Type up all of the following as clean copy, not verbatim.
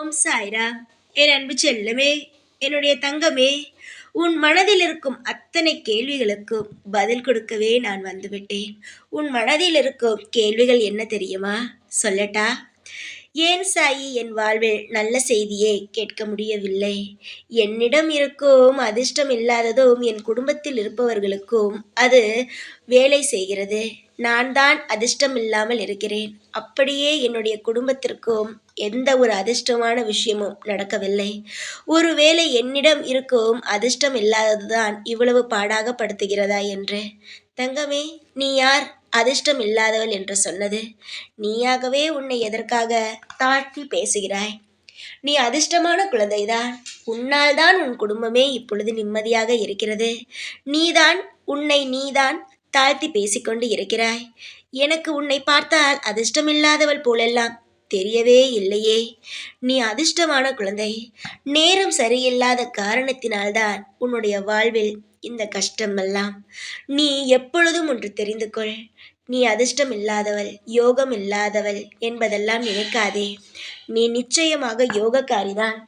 ஓம் சாய்ரா. என் அன்பு செல்லமே, என்னுடைய தங்கமே, உன் மனதில் இருக்கும் அத்தனை கேள்விகளுக்கும் பதில் கொடுக்கவே நான் வந்துவிட்டேன். உன் மனதில் இருக்கும் கேள்விகள் என்ன தெரியுமா? சொல்லட்டா? ஏன் சாயி என் வாழ்வில் நல்ல செய்தியை கேட்க முடியவில்லை? என்னிடம் இருக்கும் அதிர்ஷ்டம் இல்லாததும் என் குடும்பத்தில் இருப்பவர்களுக்கும் அது வேலை செய்கிறது. நான் தான் அதிர்ஷ்டம் இல்லாமல் இருக்கிறேன். அப்படியே என்னுடைய குடும்பத்திற்கும் எந்த ஒரு அதிர்ஷ்டமான விஷயமும் நடக்கவில்லை. ஒருவேளை என்னிடம் இருக்கும் அதிர்ஷ்டம் இல்லாததுதான் இவ்வளவு பாடாக படுத்துகிறதா என்று. தங்கமே, நீ யார் அதிர்ஷ்டம் இல்லாதவள் என்று சொன்னது? நீயாகவே உன்னை எதற்காக தாழ்த்தி பேசுகிறாய்? நீ அதிர்ஷ்டமான குழந்தைதான். உன்னால் தான் உன் குடும்பமே இப்பொழுது நிம்மதியாக இருக்கிறது. நீதான் தாழ்த்தி பேசிக்கொண்டு இருக்கிறாய். எனக்கு உன்னை பார்த்தால் அதிர்ஷ்டமில்லாதவள் போலெல்லாம் தெரியவே இல்லையே. நீ அதிர்ஷ்டமான குழந்தை. நேரம் சரியில்லாத காரணத்தினால்தான் உன்னுடைய வாழ்வில் இந்த கஷ்டமெல்லாம். நீ எப்பொழுதும் ஒன்று தெரிந்து கொள். நீ அதிர்ஷ்டம் இல்லாதவள், யோகம் இல்லாதவள் என்பதெல்லாம் நினைக்காதே. நீ நிச்சயமாக யோகக்காரிதான்.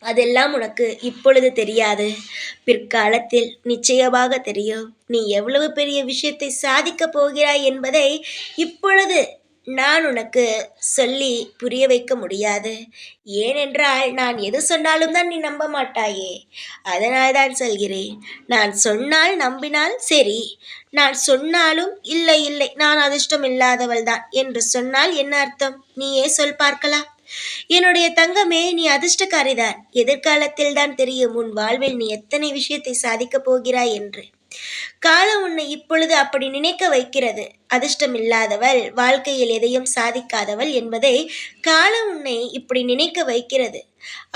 அதெல்லாம் உனக்கு இப்பொழுது தெரியாது, பிற்காலத்தில் நிச்சயமாக தெரியும். நீ எவ்வளவு பெரிய விஷயத்தை சாதிக்கப் போகிறாய் என்பதை இப்பொழுது நான் உனக்கு சொல்லி புரிய வைக்க முடியாது. ஏனென்றால் நான் எது சொன்னாலும் தான் நீ நம்ப மாட்டாயே. அதனால் தான் சொல்கிறேன். நான் சொன்னால் நம்பினால் சரி, நான் சொன்னாலும் இல்லை இல்லை நான் அதிர்ஷ்டம் இல்லாதவள் தான் என்று சொன்னால் என்ன அர்த்தம்? நீயே சொல் பார்க்கலாம். என்னுடைய தங்கமே, நீ அதிர்ஷ்டக்காரிதான். எதிர்காலத்தில் தான் தெரியும் உன் வாழ்வில் நீ எத்தனை விஷயத்தை சாதிக்கப் போகிறாய் என்று. காலம் உன்னை இப்பொழுது அப்படி நினைக்க வைக்கிறது. அதிர்ஷ்டம் இல்லாதவள், வாழ்க்கையில் எதையும் சாதிக்காதவள் என்பதை காலம் உன்னை இப்படி நினைக்க வைக்கிறது.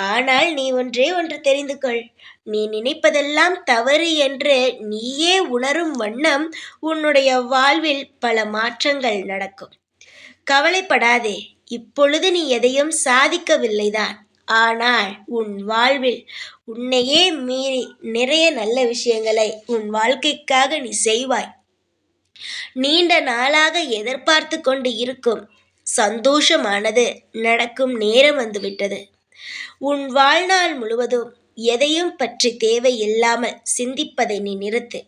ஆனால் நீ ஒன்றே ஒன்று தெரிந்து கொள். நீ நினைப்பதெல்லாம் தவறு என்று நீயே உணரும் வண்ணம் உன்னுடைய வாழ்வில் பல மாற்றங்கள் நடக்கும். கவலைப்படாதே. இப்பொழுது நீ எதையும் சாதிக்கவில்லைதான். ஆனால் உன் வாழ்வில் உன்னையே மீறி நிறைய நல்ல விஷயங்களை உன் வாழ்க்கைக்காக நீ செய்வாய். நீண்ட நாளாக எதிர்பார்த்து கொண்டு இருக்கும் சந்தோஷமானது நடக்கும் நேரம் வந்துவிட்டது. உன் வாழ்நாள் முழுவதும் எதையும் பற்றி தேவையில்லாமல் சிந்திப்பதை நீ நிறுத்து.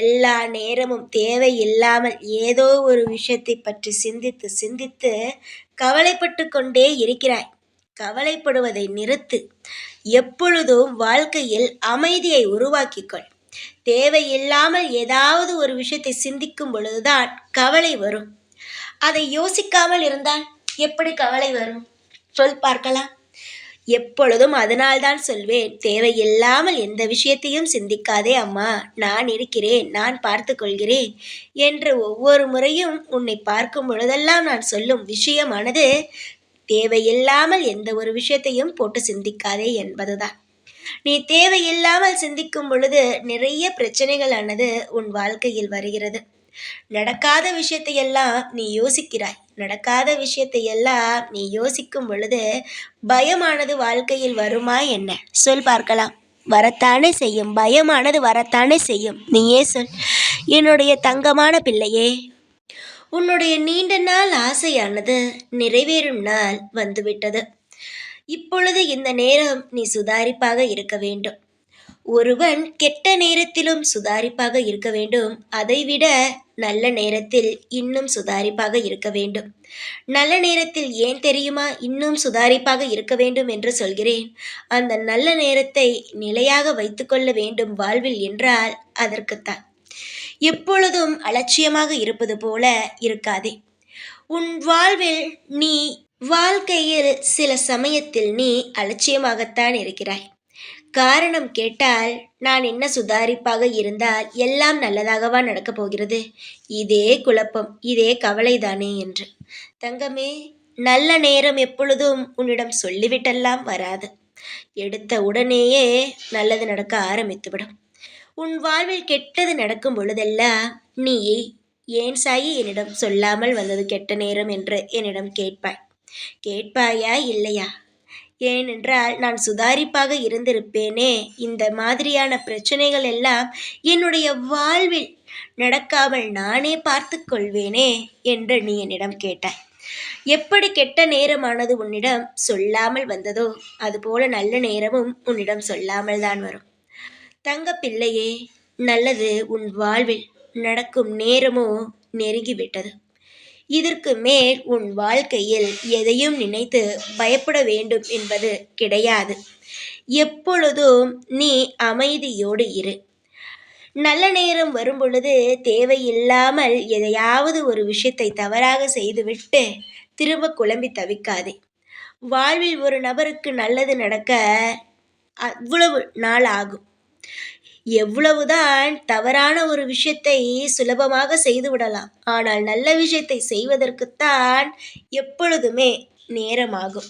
எல்லா நேரமும் தேவையில்லாமல் ஏதோ ஒரு விஷயத்தை பற்றி சிந்தித்து சிந்தித்து கவலைப்பட்டு கொண்டே இருக்கிறாய். கவலைப்படுவதை நிறுத்து. எப்பொழுதும் வாழ்க்கையில் அமைதியை உருவாக்கிக்கொள். தேவையில்லாமல் ஏதாவது ஒரு விஷயத்தை சிந்திக்கும் பொழுதுதான் கவலை வரும். அதை யோசிக்காமல் இருந்தால் எப்படி கவலை வரும்? சொல் பார்க்கலாம். எப்பொழுதும் அதனால்தான் சொல்வேன், தேவையில்லாமல் எந்த விஷயத்தையும் சிந்திக்காதே அம்மா, நான் இருக்கிறேன், நான் பார்த்து கொள்கிறேன் என்று ஒவ்வொரு முறையும் உன்னை பார்க்கும் பொழுதெல்லாம் நான் சொல்லும் விஷயமானது தேவையில்லாமல் எந்த ஒரு விஷயத்தையும் போட்டு சிந்திக்காதே என்பதுதான். நீ தேவையில்லாமல் சிந்திக்கும் பொழுது நிறைய பிரச்சனைகளானது உன் வாழ்க்கையில் வருகிறது. நடக்காத விஷயத்தையெல்லாம் நீ யோசிக்கிறாய். நடக்காத விஷயத்தையெல்லாம் நீ யோசிக்கும் பொழுது பயமானது வாழ்க்கையில் வருமா என்ன? சொல் பார்க்கலாம். வரத்தானே செய்யும். பயமானது வரத்தானே செய்யும். நீயே சொல். என்னுடைய தங்கமான பிள்ளையே, உன்னுடைய நீண்ட நாள் ஆசையானது நிறைவேறும் நாள் வந்துவிட்டது. இப்பொழுது இந்த நேரம் நீ சுதாரிப்பாக இருக்க வேண்டும். ஒருவன் கெட்ட நேரத்திலும் சுதாரிப்பாக இருக்க வேண்டும். அதைவிட நல்ல நேரத்தில் இன்னும் சுதாரிப்பாக இருக்க வேண்டும். நல்ல நேரத்தில் ஏன் தெரியுமா இன்னும் சுதாரிப்பாக இருக்க வேண்டும் என்று சொல்கிறேன்? அந்த நல்ல நேரத்தை நிலையாக வைத்துக்கொள்ள வேண்டும் வாழ்வில் என்றால் அதற்குத்தான். எப்பொழுதும் அலட்சியமாக இருப்பது போல இருக்காதே. உன் வாழ்க்கையில் சில சமயத்தில் நீ அலட்சியமாகத்தான் இருக்கிறாய். காரணம் கேட்டால், நான் என்ன சுதாரிப்பாக இருந்தால் எல்லாம் நல்லதாகவா நடக்கப் போகிறது? இதே குழப்பம், இதே கவலைதானே என்று. தங்கமே, நல்ல நேரம் எப்பொழுதும் உன்னிடம் சொல்லிவிட்டெல்லாம் வராது. எடுத்த உடனேயே நல்லது நடக்க ஆரம்பித்துவிடும். உன் வாழ்வில் கெட்டது நடக்கும் பொழுதெல்லாம் நீ ஏன் சாயி என்னிடம் சொல்லாமல் வந்தது கெட்ட நேரம் என்று என்னிடம் கேட்பாயா இல்லையா? ஏனென்றால் நான் சுதாரிப்பாக இருந்திருப்பேனே, இந்த மாதிரியான பிரச்சனைகள் எல்லாம் என்னுடைய வாழ்வில் நடக்காமல் நானே பார்த்து கொள்வேனே என்று நீ என்னிடம் கேட்டாய். எப்படி கெட்ட நேரமானது உன்னிடம் சொல்லாமல் வந்ததோ அதுபோல நல்ல நேரமும் உன்னிடம் சொல்லாமல் தான் வரும். தங்க பிள்ளையே, நல்லது உன் வாழ்வில் நடக்கும் நேரமோ நெருங்கிவிட்டது. இதற்கு மேல் உன் வாழ்க்கையில் எதையும் நினைத்து பயப்பட வேண்டும் என்பது கிடையாது. எப்பொழுதும் நீ அமைதியோடு இரு. நல்ல நேரம் வரும்பொழுது தேவையில்லாமல் எதையாவது ஒரு விஷயத்தை தவறாக செய்துவிட்டு திரும்ப குழம்பி தவிக்காதே. வாழ்வில் ஒரு நபருக்கு நல்லது நடக்க அவ்வளவு நாள் ஆகும். எவ்வளவுதான் தவறான ஒரு விஷயத்தை சுலபமாக செய்து விடலாம், ஆனால் நல்ல விஷயத்தை செய்வதற்குத்தான் எப்பொழுதுமே நேரமாகும்.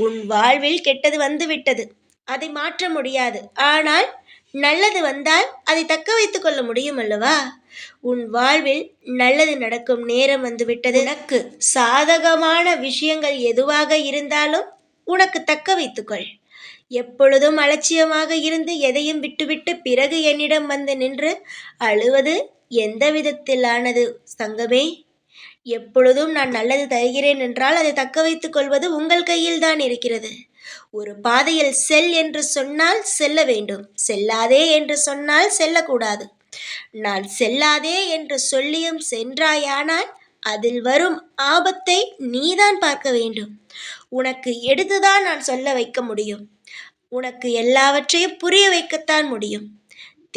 உன் வாழ்வில் கெட்டது வந்துவிட்டது, அதை மாற்ற முடியாது. ஆனால் நல்லது வந்தால் அதை தக்க வைத்துக் கொள்ள முடியும் அல்லவா? உன் வாழ்வில் நல்லது நடக்கும் நேரம் வந்துவிட்டது. உனக்கு சாதகமான விஷயங்கள் எதுவாக இருந்தாலும் உனக்கு தக்க வைத்துக்கொள். எப்பொழுதும் அலட்சியமாக இருந்து எதையும் விட்டுவிட்டு பிறகு என்னிடம் வந்து நின்று அழுவது எந்த விதத்திலானது தங்கமே? எப்பொழுதும் நான் நல்லது தருகிறேன் என்றால் அதை தக்க வைத்துக் கொள்வது உங்கள் கையில் தான் இருக்கிறது. ஒரு பாதையில் செல் என்று சொன்னால் செல்ல வேண்டும், செல்லாதே என்று சொன்னால் செல்லக்கூடாது. நான் செல்லாதே என்று சொல்லியும் சென்றாயானால் அதில் வரும் ஆபத்தை நீதான் பார்க்க வேண்டும். உனக்கு எடுத்துதான் நான் சொல்ல வைக்க முடியும். உனக்கு எல்லாவற்றையும் புரிய வைக்கத்தான் முடியும்.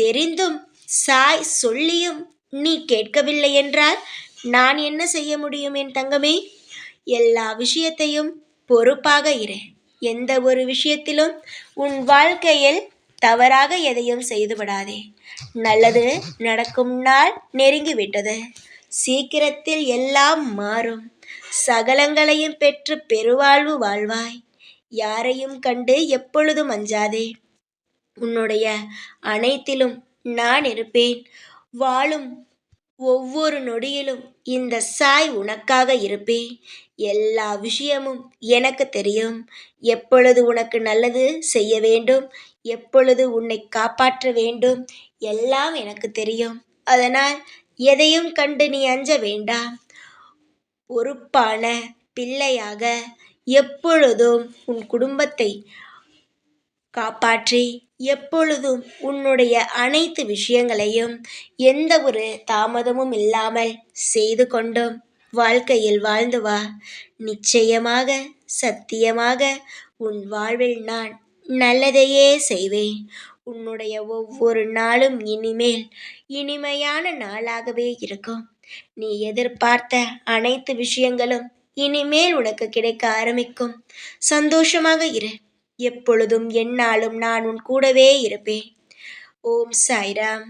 தெரிந்தும் சாய் சொல்லியும் நீ கேட்கவில்லை என்றால் நான் என்ன செய்ய முடியும் என் தங்கமே? எல்லா விஷயத்தையும் பொறுப்பாக இரு. எந்த ஒரு விஷயத்திலும் உன் வாழ்க்கையில் தவறாக எதையும் செய்து விடாதே. நல்லது நடக்கும் நாள் நெருங்கிவிட்டது. சீக்கிரத்தில் எல்லாம் மாறும். சகலங்களையும் பெற்று பெருவாழ்வு வாழ்வாய். யாரையும் கண்டு எப்பொழுதும் அஞ்சாதே. உன்னுடைய அனைத்திலும் நான் இருப்பேன். வாழும் ஒவ்வொரு நொடியிலும் இந்த சாய் உனக்காக இருப்பேன். எல்லா விஷயமும் எனக்கு தெரியும். எப்பொழுது உனக்கு நல்லது செய்ய வேண்டும், எப்பொழுது உன்னை காப்பாற்ற வேண்டும், எல்லாம் எனக்கு தெரியும். அதனால் எதையும் கண்டு நீ அஞ்ச வேண்டாம். பொறுப்பான பிள்ளையாக எப்பொழுதும் உன் குடும்பத்தை காப்பாற்றி எப்பொழுதும் உன்னுடைய அனைத்து விஷயங்களையும் எந்த ஒரு தாமதமும் இல்லாமல் செய்து கொண்டும் வாழ்க்கையில் வாழ்ந்து வா. நிச்சயமாக, சத்தியமாக உன் வாழ்வில் நான் நல்லதையே செய்வேன். உன்னுடைய ஒவ்வொரு நாளும் இனிமேல் இனிமையான நாளாகவே இருக்கும். நீ எதிர்பார்த்த அனைத்து விஷயங்களும் இனிமேல் உனக்கு கிடைக்க ஆரம்பிக்கும். சந்தோஷமாக இரு. எப்பொழுதும் எந்நாளும் நான் உன் கூடவே இருப்பேன். ஓம் சாய்ராம்.